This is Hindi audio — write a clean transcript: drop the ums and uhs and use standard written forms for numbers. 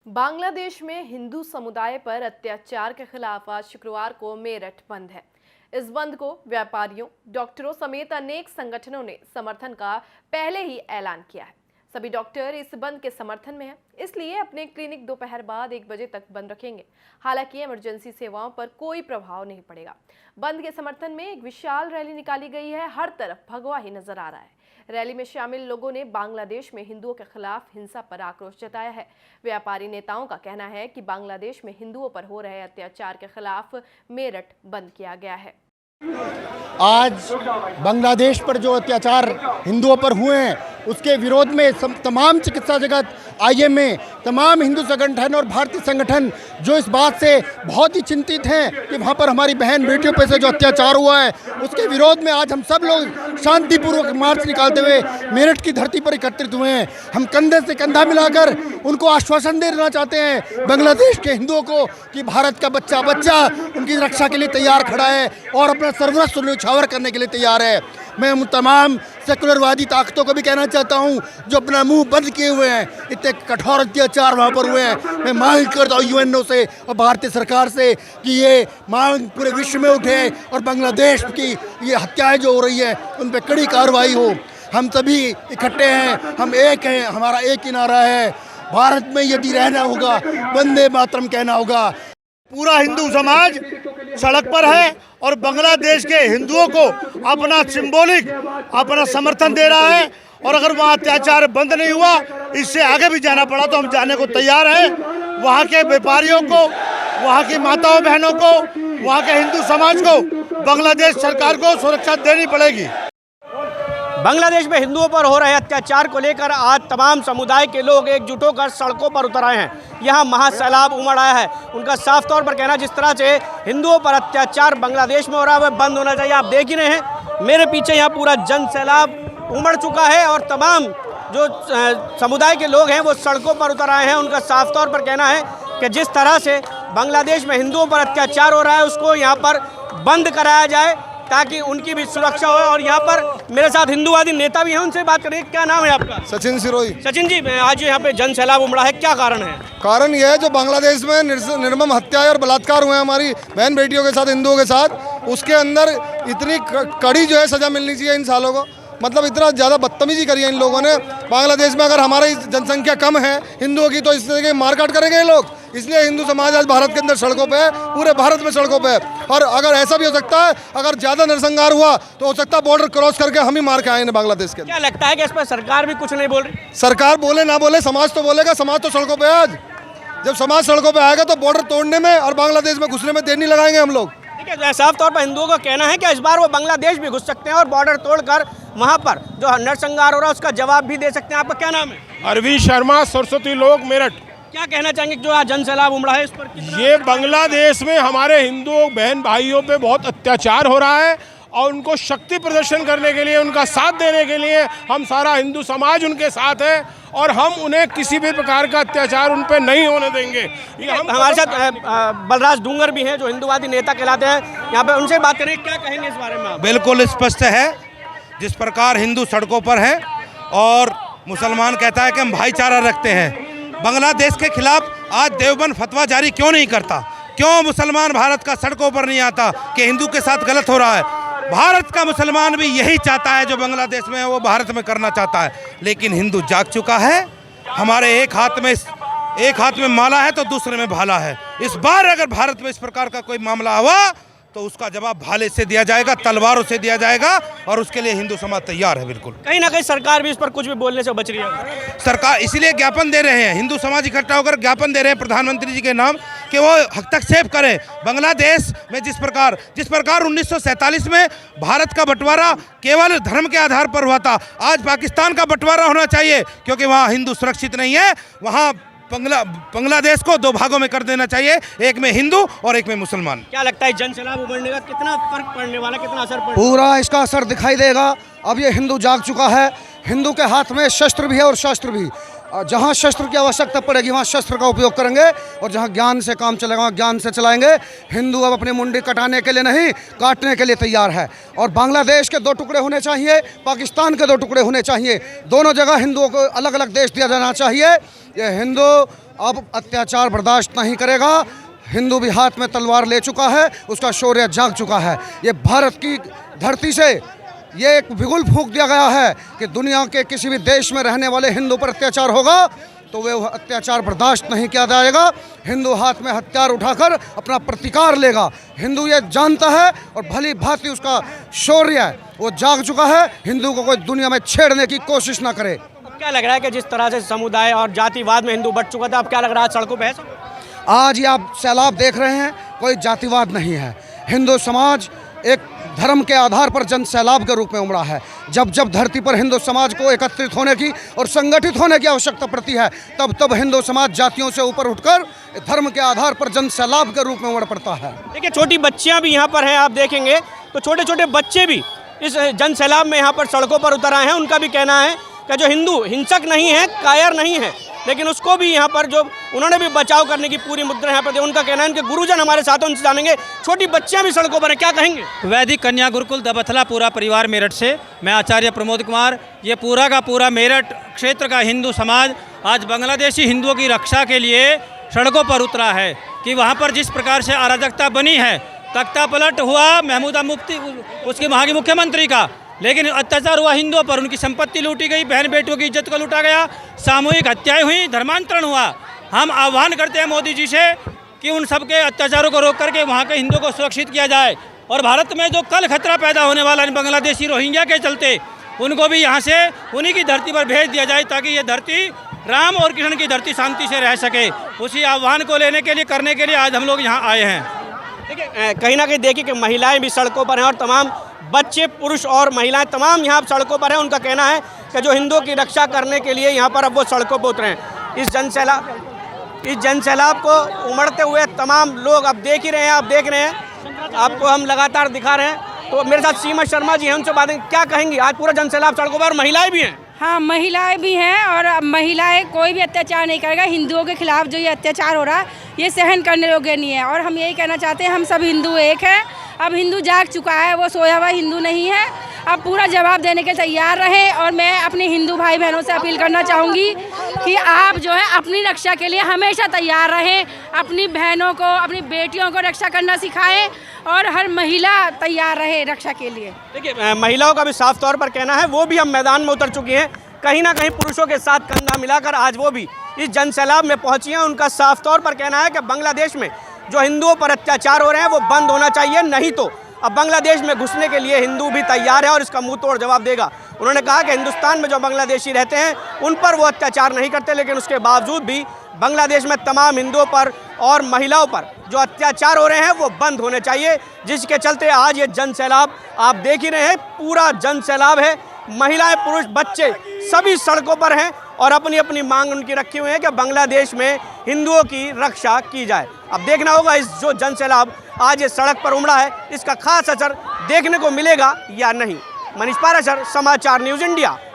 बांग्लादेश में हिंदू समुदाय पर अत्याचार के खिलाफ आज शुक्रवार को मेरठ बंद है। इस बंद को व्यापारियों, डॉक्टरों समेत अनेक संगठनों ने समर्थन का पहले ही ऐलान किया है। सभी डॉक्टर इस बंद के समर्थन में हैं, इसलिए अपने क्लिनिक दोपहर बाद 1 बजे तक बंद रखेंगे। हालांकि इमरजेंसी सेवाओं पर कोई प्रभाव नहीं पड़ेगा। बंद के समर्थन में एक विशाल रैली निकाली गई है। हर तरफ भगवा ही नजर आ रहा है। रैली में शामिल लोगों ने बांग्लादेश में हिंदुओं के खिलाफ हिंसा पर आक्रोश जताया है। व्यापारी नेताओं का कहना है कि बांग्लादेश में हिंदुओं पर हो रहे अत्याचार के खिलाफ मेरठ बंद किया गया है। आज बांग्लादेश पर जो अत्याचार हिंदुओं पर हुए हैं उसके विरोध में तमाम चिकित्सा जगत, आईएमए, तमाम हिंदू संगठन और भारतीय संगठन जो इस बात से बहुत ही चिंतित हैं कि वहाँ पर हमारी बहन बेटियों पर से जो अत्याचार हुआ है उसके विरोध में आज हम सब लोग शांतिपूर्वक मार्च निकालते हुए मेरठ की धरती पर एकत्रित हुए हैं। हम कंधे से कंधा मिलाकर उनको आश्वासन देना चाहते हैं बांग्लादेश के हिंदुओं को कि भारत का बच्चा बच्चा उनकी रक्षा के लिए तैयार खड़ा है और अपना सर्वस्व न्यौछावर करने के लिए तैयार है। मैं उन तमाम सेकुलरवादी ताकतों को भी कहना चाहता हूं जो अपना मुंह बंद किए हुए हैं, इतने कठोर अत्याचार वहां पर हुए हैं। मैं मांग करता हूं यूएनओ से और भारतीय सरकार से कि ये मांग पूरे विश्व में उठे और बांग्लादेश की ये हत्याएं जो हो रही है उन पर कड़ी कार्रवाई हो। हम सभी इकट्ठे हैं, हम एक हैं, हमारा एक ही नारा है, भारत में यदि रहना होगा वंदे मातरम कहना होगा। पूरा हिंदू समाज सड़क पर है और बांग्लादेश के हिंदुओं को अपना सिंबॉलिक अपना समर्थन दे रहा है। और अगर वहाँ अत्याचार बंद नहीं हुआ, इससे आगे भी जाना पड़ा तो हम जाने को तैयार हैं। वहाँ के व्यापारियों को, वहाँ की माताओं बहनों को, वहाँ के हिंदू समाज को बांग्लादेश सरकार को सुरक्षा देनी पड़ेगी। बांग्लादेश में हिंदुओं पर हो रहे अत्याचार को लेकर आज तमाम समुदाय के लोग एकजुट होकर सड़कों पर उतर आए हैं। यहाँ महासैलाब उमड़ आया है। उनका साफ तौर पर कहना, जिस तरह से हिंदुओं पर अत्याचार बांग्लादेश में हो रहा है वह बंद होना चाहिए। आप देख ही रहे हैं मेरे पीछे यहाँ पूरा जन सैलाब उमड़ चुका है और तमाम जो समुदाय के लोग हैं वो सड़कों पर उतर आए हैं। उनका साफ तौर पर कहना है कि जिस तरह से बांग्लादेश में हिंदुओं पर अत्याचार हो रहा है उसको यहाँ पर बंद कराया जाए ताकि उनकी भी सुरक्षा हो। और यहाँ पर मेरे साथ हिंदूवादी नेता भी हैं, उनसे बात करेंगे। क्या नाम है आपका? सचिन सिरोही। सचिन जी, आज यहाँ पे जन सैलाब उमड़ा है, क्या कारण है? कारण यह है जो बांग्लादेश में निर्मम हत्याएं और बलात्कार हुए हैं हमारी बहन बेटियों के साथ, हिंदुओं के साथ, उसके अंदर इतनी कड़ी जो है सजा मिलनी चाहिए इन सालों को। मतलब इतना ज़्यादा बदतमीजी करी है इन लोगों ने। बांग्लादेश में अगर हमारी जनसंख्या कम है हिंदुओं की तो इस तरह की मारकाट करेंगे ये लोग। इसलिए हिंदू समाज आज भारत के अंदर सड़कों पे है, पूरे भारत में सड़कों पे है। और अगर ऐसा भी हो सकता है, अगर ज़्यादा नरसंहार हुआ तो हो सकता है बॉर्डर क्रॉस करके हम ही मार के आए हैं बांग्लादेश के। क्या लगता है कि इस पर सरकार भी कुछ नहीं बोल रही? सरकार बोले ना बोले, समाज तो बोलेगा। समाज तो सड़कों पे है आज। जब समाज सड़कों पे आएगा तो बॉर्डर तोड़ने में और बांग्लादेश में घुसने में देर नहीं लगाएंगे हम लोग। ठीक है, साफ तौर पर हिंदुओं का कहना है कि इस बार वो बांग्लादेश भी घुस सकते हैं और बॉर्डर तोड़कर वहाँ पर जो नरसंहार हो रहा है उसका जवाब भी दे सकते हैं। आपका क्या नाम है? अरविंद शर्मा, सरस्वती लोक, मेरठ। क्या कहना चाहेंगे जो आज जन सैलाब उमड़ा है इस पर? ये बांग्लादेश में हमारे हिंदू बहन भाइयों पे बहुत अत्याचार हो रहा है और उनको शक्ति प्रदर्शन करने के लिए, उनका साथ देने के लिए हम सारा हिंदू समाज उनके साथ है और हम उन्हें किसी भी प्रकार का अत्याचार उन पर नहीं होने देंगे। हमारे साथ बलराज डूंगर भी हैं जो हिंदूवादी नेता कहलाते हैं, यहाँ पे उनसे बात करेंगे। क्या कहेंगे इस बारे में? बिल्कुल स्पष्ट है, जिस प्रकार हिंदू सड़कों पर है और मुसलमान कहता है कि हम भाईचारा रखते हैं। बांग्लादेश के खिलाफ आज देवबंद फतवा जारी क्यों नहीं करता? क्यों मुसलमान भारत का सड़कों पर नहीं आता कि हिंदू के साथ गलत हो रहा है? भारत का मुसलमान भी यही चाहता है, जो बांग्लादेश में है वो भारत में करना चाहता है। लेकिन हिंदू जाग चुका है। हमारे एक हाथ में माला है तो दूसरे में भाला है। इस बार अगर भारत में इस प्रकार का कोई मामला हुआ तो उसका जवाब भाले से दिया जाएगा, तलवारों से दिया जाएगा और उसके लिए हिंदू समाज तैयार है। बिल्कुल। कहीं ना कहीं सरकार भी इस पर कुछ भी बोलने से बच रही है। सरकार इसीलिए ज्ञापन दे रहे हैं, हिंदू समाज इकट्ठा होकर ज्ञापन दे रहे हैं प्रधानमंत्री जी के नाम कि वो हस्तक्षेप करें। बांग्लादेश में जिस प्रकार 1947 में भारत का बंटवारा केवल धर्म के आधार पर हुआ था, आज पाकिस्तान का बंटवारा होना चाहिए क्योंकि वहाँ हिंदू सुरक्षित नहीं है। वहाँ बांग्लादेश को 2 भागों में कर देना चाहिए, एक में हिंदू और एक में मुसलमान। क्या लगता है जन सैलाब उमड़ने का कितना फर्क पड़ने वाला, कितना असर पड़ेगा? पूरा इसका असर दिखाई देगा। अब ये हिंदू जाग चुका है। हिंदू के हाथ में शस्त्र भी है और शस्त्र भी। जहाँ शस्त्र की आवश्यकता पड़ेगी वहाँ शस्त्र का उपयोग करेंगे और जहाँ ज्ञान से काम चलेगा वहाँ ज्ञान से चलाएंगे। हिंदू अब अपनी मुंडी कटाने के लिए नहीं, काटने के लिए तैयार है। और बांग्लादेश के 2 टुकड़े होने चाहिए, पाकिस्तान के 2 टुकड़े होने चाहिए। दोनों जगह हिंदुओं को अलग अलग देश दिया जाना चाहिए। ये हिंदू अब अत्याचार बर्दाश्त नहीं करेगा। हिंदू भी हाथ में तलवार ले चुका है, उसका शौर्य जाग चुका है। ये भारत की धरती से ये एक बिगुल फूंक दिया गया है कि दुनिया के किसी भी देश में रहने वाले हिंदू पर अत्याचार होगा तो वे अत्याचार बर्दाश्त नहीं किया जाएगा। हिंदू हाथ में हथियार उठाकर अपना प्रतिकार लेगा। हिंदू ये जानता है और भली भांति उसका शौर्य है वो जाग चुका है। हिंदू को कोई दुनिया में छेड़ने की कोशिश ना करे। अब क्या लग रहा है कि जिस तरह से समुदाय और जातिवाद में हिंदू बट चुका था, अब क्या लग रहा है सड़कों पर? आज ये आप सैलाब देख रहे हैं, कोई जातिवाद नहीं है। हिंदू समाज एक धर्म के आधार पर जन सैलाब के रूप में उमड़ा है। जब जब धरती पर हिंदू समाज को एकत्रित होने की और संगठित होने की आवश्यकता पड़ती है तब तब हिंदू समाज जातियों से ऊपर उठकर धर्म के आधार पर जन सैलाब के रूप में उमड़ पड़ता है। देखिए छोटी बच्चियां भी यहाँ पर हैं, आप देखेंगे तो छोटे छोटे बच्चे भी इस जन सैलाब में यहाँ पर सड़कों पर उतर आए हैं। उनका भी कहना है कि जो हिंदू हिंसक नहीं है, कायर नहीं है, लेकिन उसको भी यहाँ पर जो उन्होंने भी बचाव करने की पूरी मुद्रा यहाँ पर दी। उनका कहना है कि गुरुजन हमारे साथ हैं, उनसे जानेंगे। छोटी बच्चियाँ भी सड़कों पर हैं, क्या कहेंगे? वैदिक कन्या गुरुकुल दबथला पूरा परिवार मेरठ से, मैं आचार्य प्रमोद कुमार। ये पूरा का पूरा मेरठ क्षेत्र का हिंदू समाज आज बांग्लादेशी हिंदुओं की रक्षा के लिए सड़कों पर उतरा है कि वहाँ पर जिस प्रकार से अराजकता बनी है, तख्ता पलट हुआ महमूदा मुफ्ती उसके वहाँ के मुख्यमंत्री का, लेकिन अत्याचार हुआ हिंदुओं पर, उनकी संपत्ति लूटी गई, बहन बेटियों की इज्जत को लूटा गया, सामूहिक हत्याएं हुई, धर्मांतरण हुआ। हम आह्वान करते हैं मोदी जी से कि उन सब के अत्याचारों को रोक करके वहाँ के हिंदुओं को सुरक्षित किया जाए और भारत में जो कल खतरा पैदा होने वाला है बांग्लादेशी रोहिंग्या के चलते, उनको भी यहाँ से उन्हीं की धरती पर भेज दिया जाए ताकि ये धरती राम और कृष्ण की धरती शांति से रह सके। उसी आह्वान को लेने के लिए करने के लिए आज हम लोग यहाँ आए हैं। देखिए कहीं ना कहीं देखिए कि महिलाएं भी सड़कों पर हैं और तमाम बच्चे, पुरुष और महिलाएं तमाम यहाँ सड़कों पर हैं। उनका कहना है कि जो हिंदुओं की रक्षा करने के लिए यहाँ पर अब वो सड़कों पर उतरे हैं। इस जन सैलाब को उमड़ते हुए तमाम लोग अब देख ही रहे हैं, आप देख रहे हैं, आपको हम लगातार दिखा रहे हैं। तो मेरे साथ सीमा शर्मा जी हैं, उनसे बातें क्या कहेंगी? आज पूरा जन सैलाब सड़कों पर, महिलाएं भी हैं। हाँ, महिलाएं भी हैं और महिलाएं कोई भी अत्याचार नहीं करेगा। हिंदुओं के खिलाफ जो ये अत्याचार हो रहा है ये सहन करने योग्य नहीं है। और हम यही कहना चाहते हैं, हम सब हिंदू एक हैं। अब हिंदू जाग चुका है, वो सोया हुआ हिंदू नहीं है। अब पूरा जवाब देने के तैयार रहें। और मैं अपने हिंदू भाई बहनों से अपील करना चाहूँगी कि आप जो है अपनी रक्षा के लिए हमेशा तैयार रहें। अपनी बहनों को, अपनी बेटियों को रक्षा करना सिखाएं और हर महिला तैयार रहे रक्षा के लिए। देखिए महिलाओं का भी साफ तौर पर कहना है, वो भी अब मैदान में उतर चुकी हैं। कहीं ना कहीं पुरुषों के साथ कंधा मिलाकर आज वो भी इस जन सैलाब में पहुंची हैं। उनका साफ तौर पर कहना है कि बांग्लादेश में जो हिंदुओं पर अत्याचार हो रहे हैं वो बंद होना चाहिए, नहीं तो अब बांग्लादेश में घुसने के लिए हिंदू भी तैयार है और इसका मुंह तोड़ जवाब देगा। उन्होंने कहा कि हिंदुस्तान में जो बांग्लादेशी रहते हैं उन पर वो अत्याचार नहीं करते, लेकिन उसके बावजूद भी बांग्लादेश में तमाम हिंदुओं पर और महिलाओं पर जो अत्याचार हो रहे हैं वो बंद होने चाहिए, जिसके चलते आज ये जन सैलाब आप देख ही रहे हैं, पूरा जन सैलाब है। महिलाएं, पुरुष, बच्चे सभी सड़कों पर हैं और अपनी अपनी मांग उनकी रखी हुई है कि बांग्लादेश में हिंदुओं की रक्षा की जाए। अब देखना होगा इस जो जन सैलाब आज ये सड़क पर उमड़ा है, इसका खास असर देखने को मिलेगा या नहीं। मनीष पाराशर, समाचार न्यूज़ इंडिया।